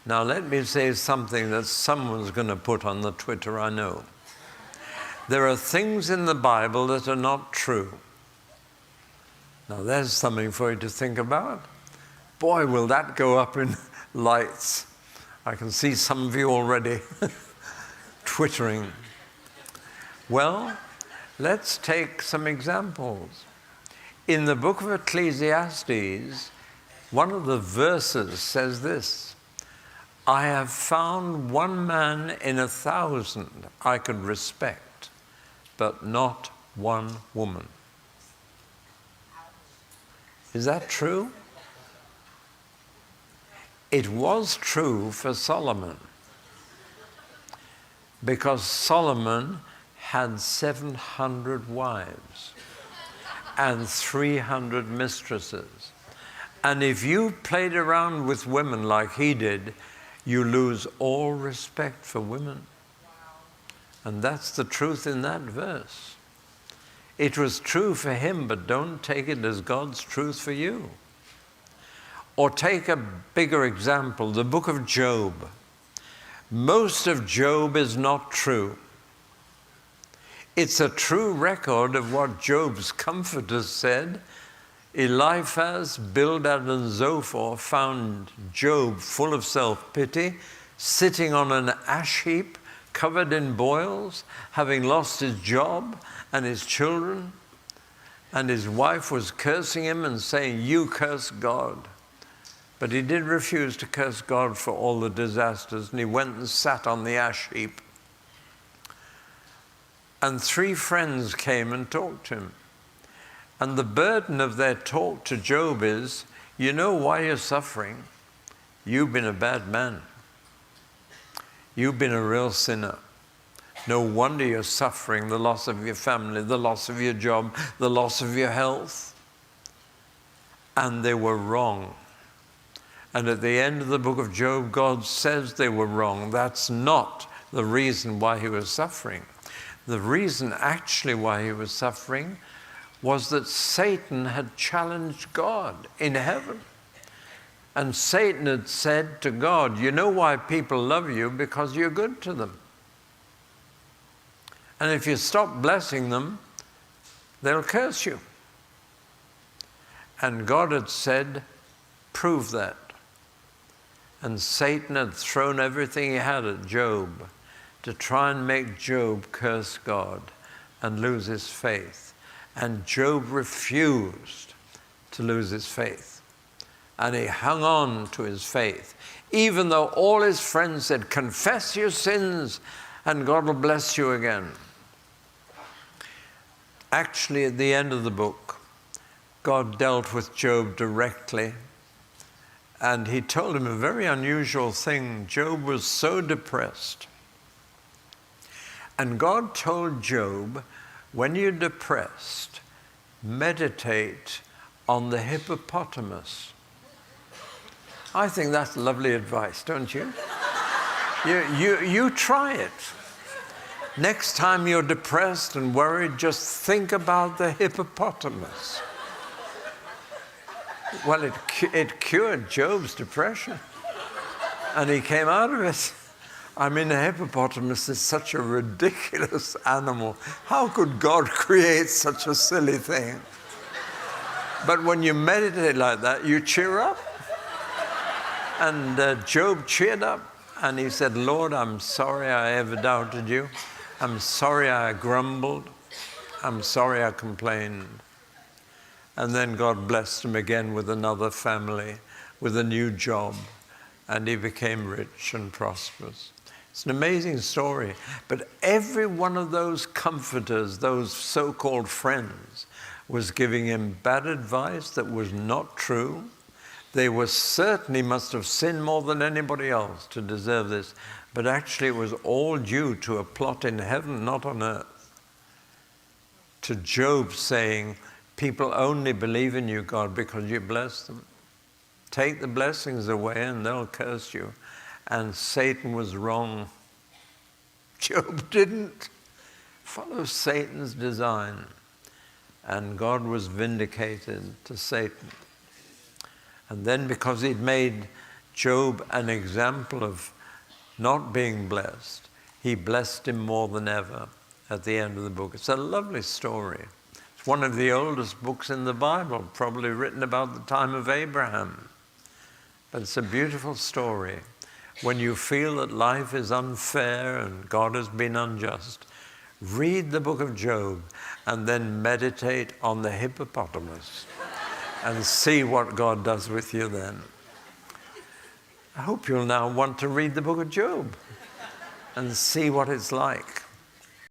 Now let me say something that someone's going to put on the Twitter, I know. There are things in the Bible that are not true. Now there's something for you to think about. Boy, will that go up in lights. I can see some of you already twittering. Well, let's take some examples. In the book of Ecclesiastes, one of the verses says this: I have found one man in 1,000 I could respect, but not one woman. Is that true? It was true for Solomon, because Solomon had 700 wives and 300 mistresses. And if you played around with women like he did, you lose all respect for women. And that's the truth in that verse. It was true for him, but don't take it as God's truth for you. Or take a bigger example, the book of Job. Most of Job is not true. It's a true record of what Job's comforters said. Eliphaz, Bildad, and Zophar found Job full of self-pity, sitting on an ash heap, covered in boils, having lost his job and his children. And his wife was cursing him and saying, "You curse God." But he did refuse to curse God for all the disasters, and he went and sat on the ash heap. And 3 friends came and talked to him. And the burden of their talk to Job is, you know why you're suffering? You've been a bad man. You've been a real sinner. No wonder you're suffering the loss of your family, the loss of your job, the loss of your health. And they were wrong. And at the end of the book of Job, God says they were wrong. That's not the reason why he was suffering. The reason actually why he was suffering was that Satan had challenged God in heaven. And Satan had said to God, you know why people love you? Because you're good to them. And if you stop blessing them, they'll curse you. And God had said, prove that. And Satan had thrown everything he had at Job to try and make Job curse God and lose his faith. And Job refused to lose his faith. And he hung on to his faith, even though all his friends said, confess your sins and God will bless you again. Actually, at the end of the book, God dealt with Job directly. And he told him a very unusual thing. Job was so depressed. And God told Job, when you're depressed, meditate on the hippopotamus. I think that's lovely advice, don't you? You try it. Next time you're depressed and worried, just think about the hippopotamus. Well, it cured Job's depression, and he came out of it. I mean, a hippopotamus is such a ridiculous animal. How could God create such a silly thing? But when you meditate like that, you cheer up. And Job cheered up, and he said, Lord, I'm sorry I ever doubted you. I'm sorry I grumbled. I'm sorry I complained. And then God blessed him again with another family, with a new job, and he became rich and prosperous. It's an amazing story. But every one of those comforters, those so-called friends, was giving him bad advice that was not true. They were certainly must have sinned more than anybody else to deserve this. But actually it was all due to a plot in heaven, not on earth. To Job saying, people only believe in you, God, because you bless them. Take the blessings away and they'll curse you. And Satan was wrong. Job didn't follow Satan's design. And God was vindicated to Satan. And then because he'd made Job an example of not being blessed. He blessed him more than ever at the end of the book. It's a lovely story. It's one of the oldest books in the Bible, probably written about the time of Abraham. But it's a beautiful story. When you feel that life is unfair and God has been unjust, read the book of Job and then meditate on the hippopotamus and see what God does with you then. I hope you'll now want to read the book of Job and see what it's like.